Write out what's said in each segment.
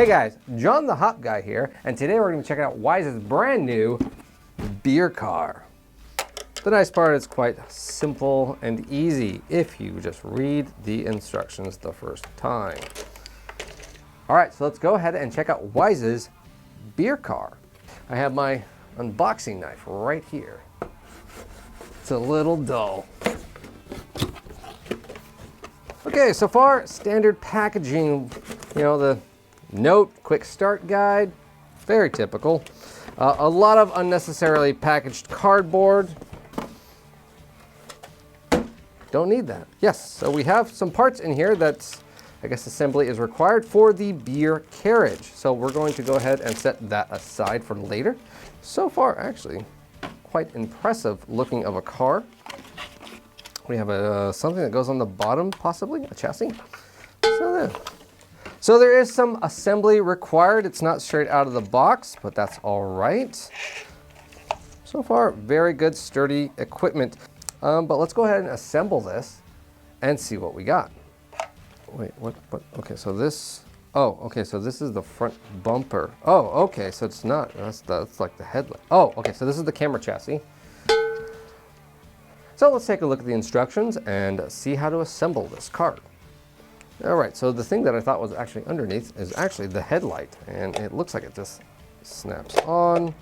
Hey guys, John the Hop Guy here, and today we're going to be checking out Wyze's brand new beer car. The nice part is quite simple and easy if you just read the instructions the first time. All right, so let's go ahead and check out Wyze's beer car. I have my unboxing knife right here. It's a little dull. Okay, so far, standard packaging, you know, the note, quick start guide, very typical. A lot of unnecessarily packaged cardboard. Don't need that. Yes, so we have some parts in here that's, I guess assembly is required for the beer carriage. So we're going to go ahead and set that aside for later. So far, actually, quite impressive looking of a car. We have something that goes on the bottom, possibly, a chassis. So there is some assembly required. It's not straight out of the box, but that's all right. So far, very good, sturdy equipment. But let's go ahead and assemble this and see what we got. Wait, what? Okay, so this, oh, okay, so this is the front bumper. Oh, okay, so it's not, that's like the headlight. Oh, okay, so this is the camera chassis. So let's take a look at the instructions and see how to assemble this car. All right, so the thing that I thought was actually underneath is actually the headlight, and it looks like it just snaps on,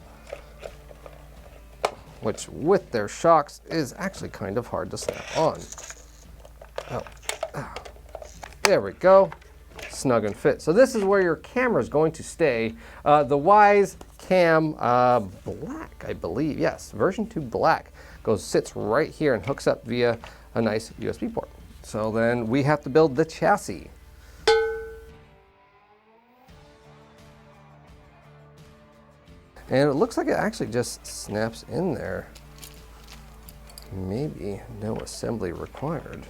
which with their shocks is actually kind of hard to snap on. Oh, there we go, snug and fit. So this is where your camera is going to stay. The Wyze Cam Black, I believe, yes, version 2 Black, sits right here and hooks up via a nice USB port. So then we have to build the chassis. And it looks like it actually just snaps in there. Maybe no assembly required.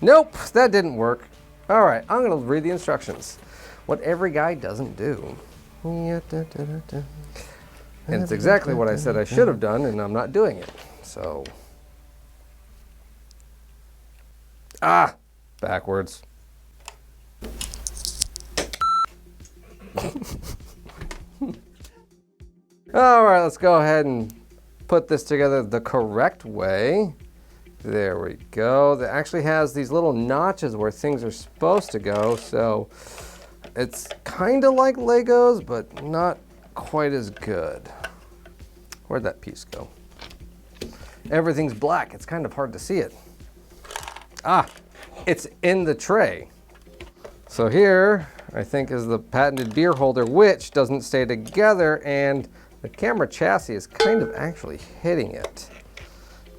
Nope, that didn't work. All right, I'm gonna read the instructions. What every guy doesn't do. And it's exactly what I said I should have done, and I'm not doing it. So, backwards. All right, let's go ahead and put this together the correct way. There we go. That actually has these little notches where things are supposed to go, so it's kind of like Legos, but not quite as good. Where'd that piece go? Everything's black. It's kind of hard to see it. It's in the tray. So here, I think, is the patented beer holder, which doesn't stay together, and the camera chassis is kind of actually hitting it,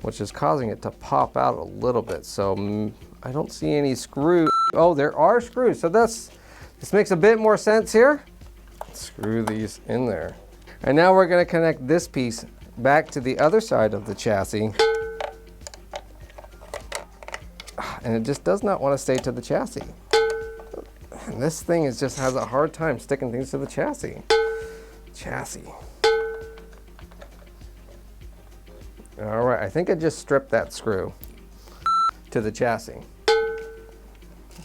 which is causing it to pop out a little bit. So I don't see any screws. Oh, there are screws. So this makes a bit more sense here. Screw these in there. And now we're going to connect this piece back to the other side of the chassis. And it just does not want to stay to the chassis. And this thing just has a hard time sticking things to the chassis. All right, I think I just stripped that screw to the chassis.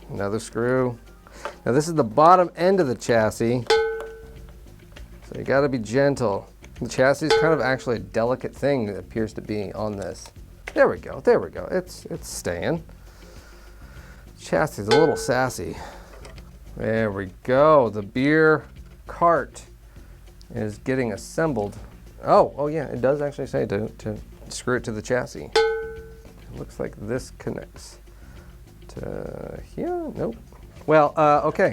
Another screw. Now this is the bottom end of the chassis. So you gotta be gentle. The chassis is kind of actually a delicate thing that appears to be on this. There we go, there we go. It's staying. Chassis is a little sassy. There we go. The beer cart is getting assembled. Oh yeah, it does actually say to screw it to the chassis. It looks like this connects to here. Nope. Well, okay.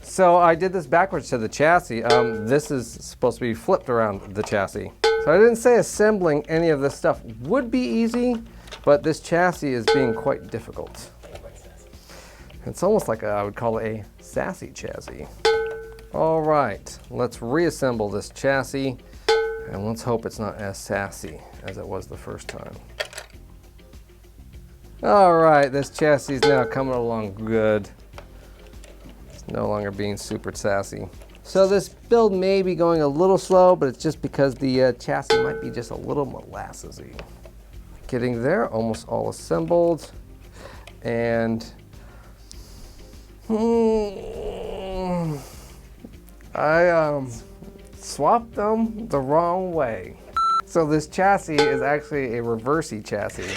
So I did this backwards to the chassis. This is supposed to be flipped around the chassis. So I didn't say assembling any of this stuff would be easy, but this chassis is being quite difficult. It's almost like I would call it a sassy chassis. All right, let's reassemble this chassis, and let's hope it's not as sassy as it was the first time. All right, this chassis is now coming along good. No longer being super sassy. So this build may be going a little slow, but it's just because the chassis might be just a little molassesy. Getting there, almost all assembled. And I swapped them the wrong way. So this chassis is actually a reversey chassis.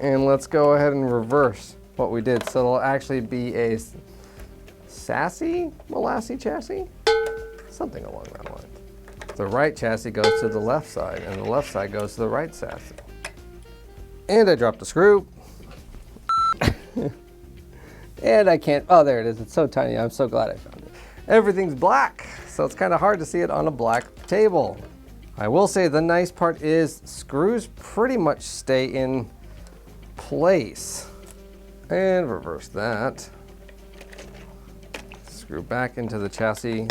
And let's go ahead and reverse what we did. So it'll actually be a sassy molassy chassis? Something along that line. The right chassis goes to the left side and the left side goes to the right chassis. And I dropped a screw. And I can't, oh there it is, it's so tiny, I'm so glad I found it. Everything's black, so it's kind of hard to see it on a black table. I will say the nice part is screws pretty much stay in place. And reverse that. Screw back into the chassis.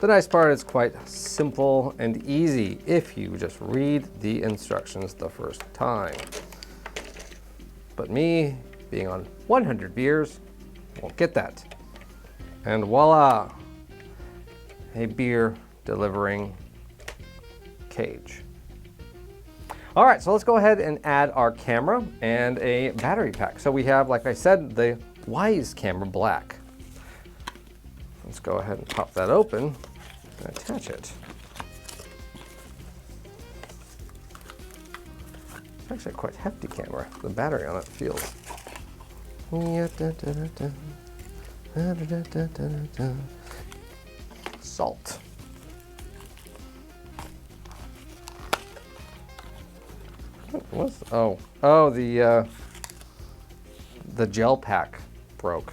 The nice part is quite simple and easy if you just read the instructions the first time. But me, being on 100 beers, won't get that. And voila, a beer delivering cage. All right, so let's go ahead and add our camera and a battery pack. So we have, like I said, the Wyze camera black. Let's go ahead and pop that open and attach it. It's actually a quite hefty camera. The battery on it feels. Salt. What's, oh, the gel pack broke.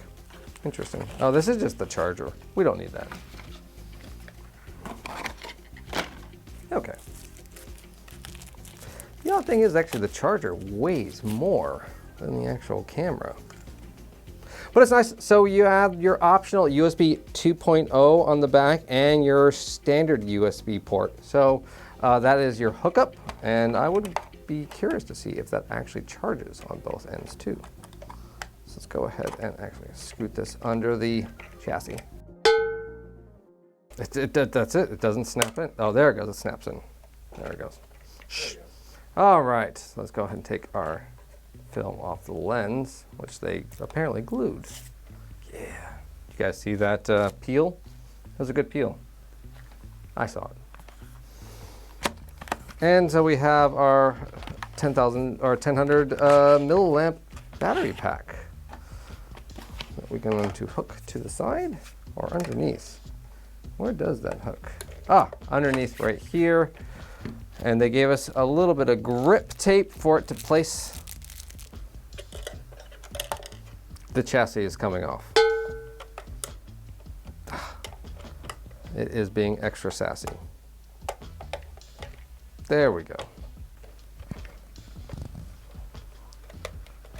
Interesting. Oh, this is just the charger. We don't need that. Okay. The odd thing is actually the charger weighs more than the actual camera. But it's nice. So you have your optional USB 2.0 on the back and your standard USB port. So that is your hookup, and I would be curious to see if that actually charges on both ends too. So let's go ahead and actually scoot this under the chassis. That's it. It doesn't snap in. Oh, there it goes. It snaps in. There it goes. Shh. All right. So let's go ahead and take our film off the lens, which they apparently glued. Yeah. You guys see that peel? That was a good peel. I saw it. And so we have our 10,000 or 1000 milliamp battery pack that we're going to hook to the side or underneath. Where does that hook? Ah, underneath right here. And they gave us a little bit of grip tape for it to place. The chassis is coming off. It is being extra sassy. There we go.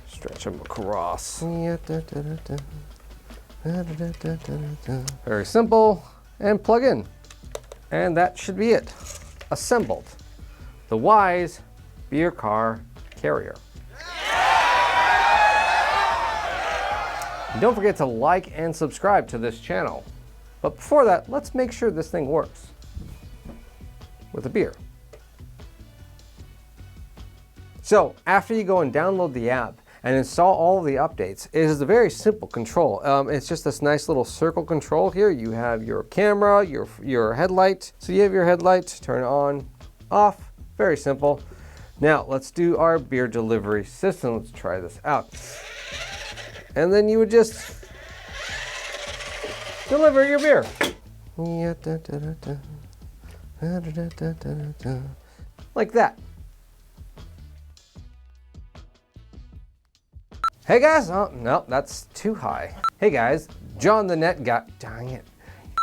Stretch them across. Very simple, and plug in. And that should be it. Assembled. The Wyze Beer Car Carrier. And don't forget to like and subscribe to this channel. But before that, let's make sure this thing works with a beer. So after you go and download the app and install all of the updates, it is a very simple control. It's just this nice little circle control here. You have your camera, your headlight. So you have your headlight, turn it on, off, very simple. Now let's do our beer delivery system. Let's try this out. And then you would just deliver your beer. Like that. Hey guys, oh no, that's too high. Hey guys, John the Net Guy, dang it.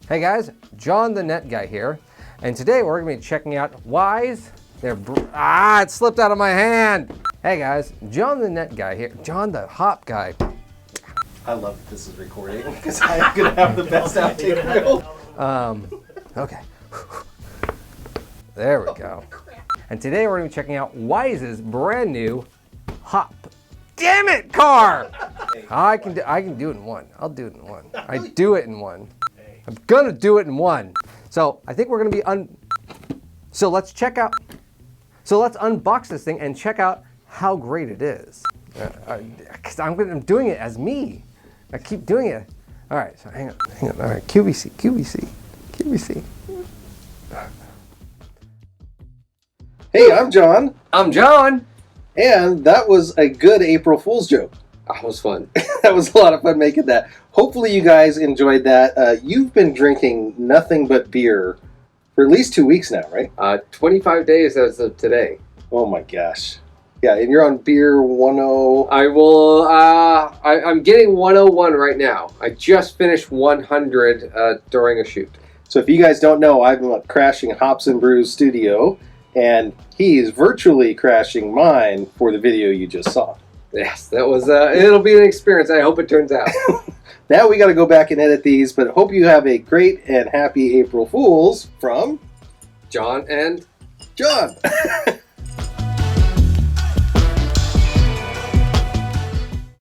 Hey guys, John the Net Guy here. And today we're gonna be checking out Wyze. It slipped out of my hand. Hey guys, John the Net Guy here. John the Hop Guy. I love that this is recording because I'm gonna have the best outtake reel. Okay. There we go. And today we're gonna be checking out Wyze's brand new Hop. Damn it, car! I can do it in one. I'll do it in one. I do it in one. I'm gonna do it in one. So I think we're gonna be So let's check out. So let's unbox this thing and check out how great it is. Because I'm doing it as me. I keep doing it. All right, so hang on. All right, QVC. Hey, I'm John, I'm John. and that was a good April Fool's joke. That was fun. That was a lot of fun making that. Hopefully you guys enjoyed that. You've been drinking nothing but beer for at least 2 weeks now, right? 25 days as of today. Oh my gosh. Yeah, and you're on beer 10. I will, I'm getting 101 right now. I just finished 100 during a shoot. So if you guys don't know, I'm crashing Hops and Brews studio, and he's virtually crashing mine for the video you just saw. Yes, that was, it'll be an experience. I hope it turns out. Now we got to go back and edit these, but hope you have a great and happy April Fools from John and John.